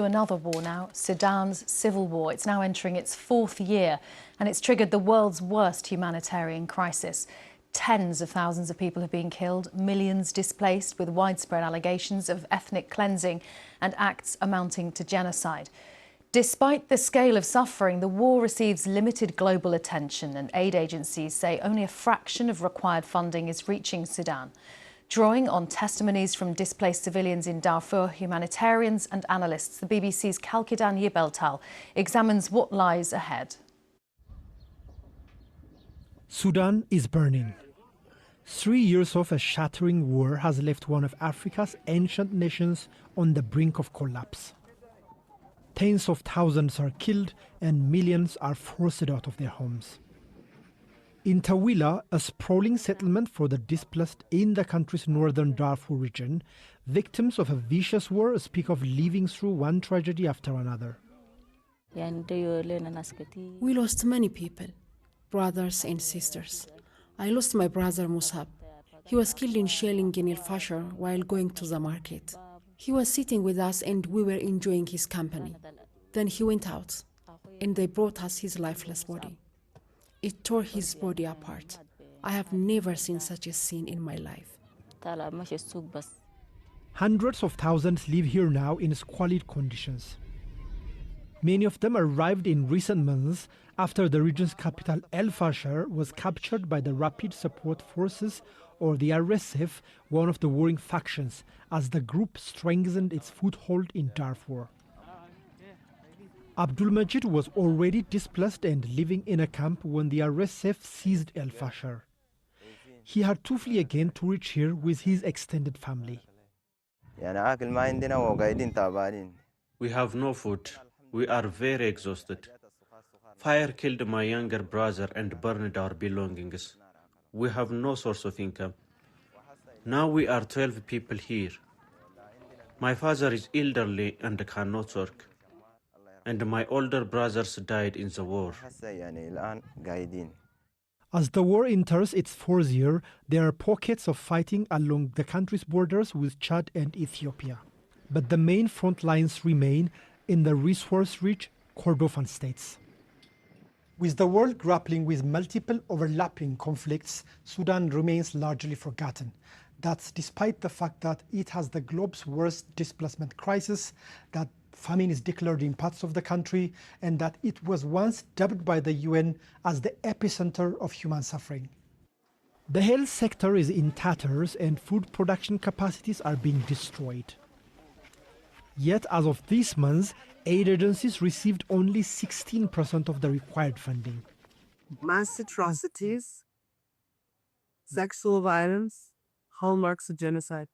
another war now, Sudan's civil war. It's now entering its fourth year and it's triggered the world's worst humanitarian crisis. Tens of thousands of people have been killed, millions displaced, with widespread allegations of ethnic cleansing and acts amounting to genocide. Despite the scale of suffering, the war receives limited global attention and aid agencies say only a fraction of required funding is reaching Sudan. Drawing on testimonies from displaced civilians in Darfur, humanitarians and analysts, the BBC's Kalkidan Yibeltal examines what lies ahead. Sudan is burning. 3 years of a shattering war has left one of Africa's ancient nations on the brink of collapse. Tens of thousands are killed and millions are forced out of their homes. In Tawila, a sprawling settlement for the displaced in the country's northern Darfur region, victims of a vicious war speak of living through one tragedy after another. We lost many people, brothers and sisters. I lost my brother Musab. He was killed in shelling in El Fasher while going to the market. He was sitting with us and we were enjoying his company. Then he went out and they brought us his lifeless body. It tore his body apart. I have never seen such a scene in my life. Hundreds of thousands live here now in squalid conditions. Many of them arrived in recent months after the region's capital El Fasher was captured by the Rapid Support Forces, or the RSF, one of the warring factions, as the group strengthened its foothold in Darfur. Abdul Majid was already displaced and living in a camp when the RSF seized El Fasher. He had to flee again to reach here with his extended family. We have no food. We are very exhausted. Fire killed my younger brother and burned our belongings. We have no source of income. Now we are 12 people here. My father is elderly and cannot work. And my older brothers died in the war. As the war enters its fourth year, there are pockets of fighting along the country's borders with Chad and Ethiopia. But the main front lines remain in the resource-rich Kordofan states. With the world grappling with multiple overlapping conflicts, Sudan remains largely forgotten. That's despite the fact that it has the globe's worst displacement crisis, that famine is declared in parts of the country, and that it was once dubbed by the UN as the epicenter of human suffering. The health sector is in tatters and food production capacities are being destroyed. Yet, as of this month, aid agencies received only 16% of the required funding. Mass atrocities, sexual violence, hallmarks of genocide.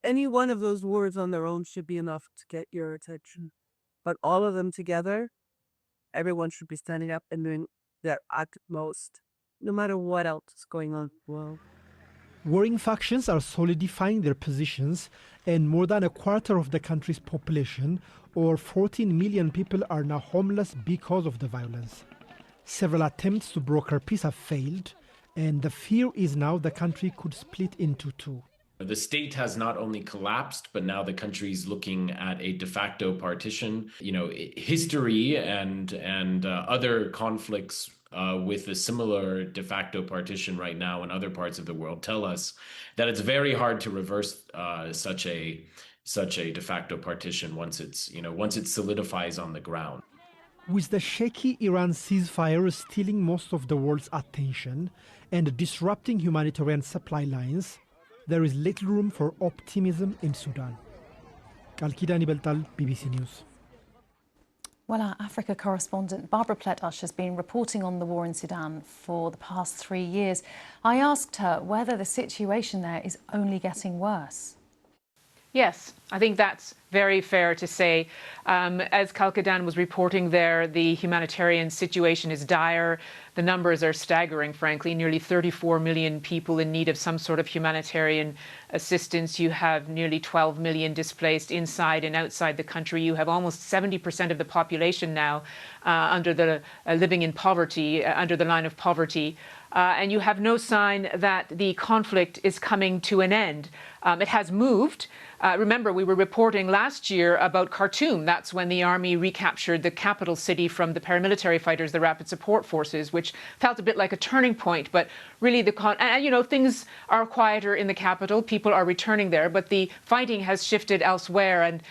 Any one of those words on their own should be enough to get your attention. But all of them together, everyone should be standing up and doing their utmost, no matter what else is going on in the world. Warring factions are solidifying their positions, and more than a quarter of the country's population, or 14 million people, are now homeless because of the violence. Several attempts to broker peace have failed, and the fear is now the country could split into two. The state has not only collapsed, but now the country is looking at a de facto partition. History and other conflicts with a similar de facto partition right now in other parts of the world tell us that it's very hard to reverse such a de facto partition once it solidifies on the ground. With the shaky Iran ceasefire stealing most of the world's attention and disrupting humanitarian supply lines, there is little room for optimism in Sudan. Kalkidan Yibeltal, BBC News. Well, our Africa correspondent Barbara Pletosh has been reporting on the war in Sudan for the past 3 years. I asked her whether the situation there is only getting worse. Yes, I think that's very fair to say. As Kalkidan was reporting there, the humanitarian situation is dire. The numbers are staggering, frankly. Nearly 34 million people in need of some sort of humanitarian assistance. You have nearly 12 million displaced inside and outside the country. You have almost 70% of the population now living in poverty, under the line of poverty. And you have no sign that the conflict is coming to an end. It has moved. Remember, we were reporting last year about Khartoum. That's when the army recaptured the capital city from the paramilitary fighters, the Rapid Support Forces, which felt a bit like a turning point. But really, things are quieter in the capital. People are returning there, but the fighting has shifted elsewhere, and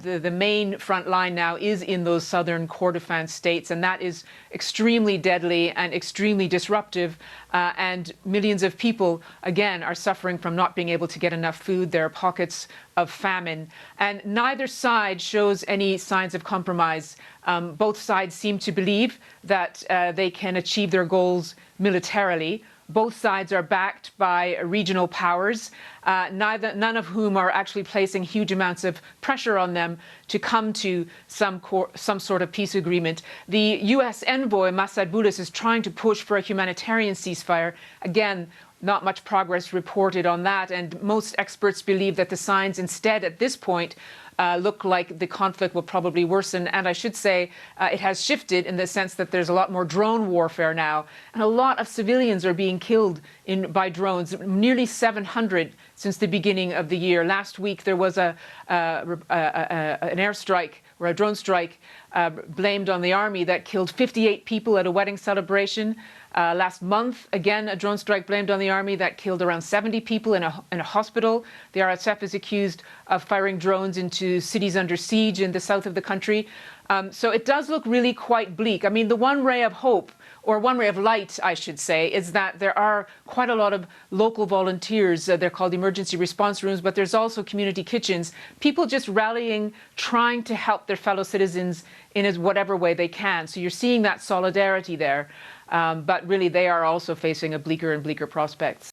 the main front line now is in those southern Kordofan states, and that is extremely deadly and extremely disruptive. And millions of people, again, are suffering from not being able to get enough food. There are pockets of famine, and neither side shows any signs of compromise. Both sides seem to believe that they can achieve their goals militarily. Both sides are backed by regional powers, none of whom are actually placing huge amounts of pressure on them to come to some sort of peace agreement. The U.S. envoy, Masad Boulos, is trying to push for a humanitarian ceasefire. Again, not much progress reported on that, and most experts believe that the signs instead at this point look like the conflict will probably worsen. And I should say it has shifted in the sense that there's a lot more drone warfare now, and a lot of civilians are being killed by drones, nearly 700 since the beginning of the year. Last week there was an airstrike or a drone strike blamed on the army that killed 58 people at a wedding celebration. Last month, again, a drone strike blamed on the army that killed around 70 people in a hospital. The RSF is accused of firing drones into cities under siege in the south of the country. So it does look really quite bleak. I mean, the one ray of hope, or one ray of light, I should say, is that there are quite a lot of local volunteers. They're called emergency response rooms, but there's also community kitchens. People just rallying, trying to help their fellow citizens in whatever way they can. So you're seeing that solidarity there. But really, they are also facing a bleaker and bleaker prospects.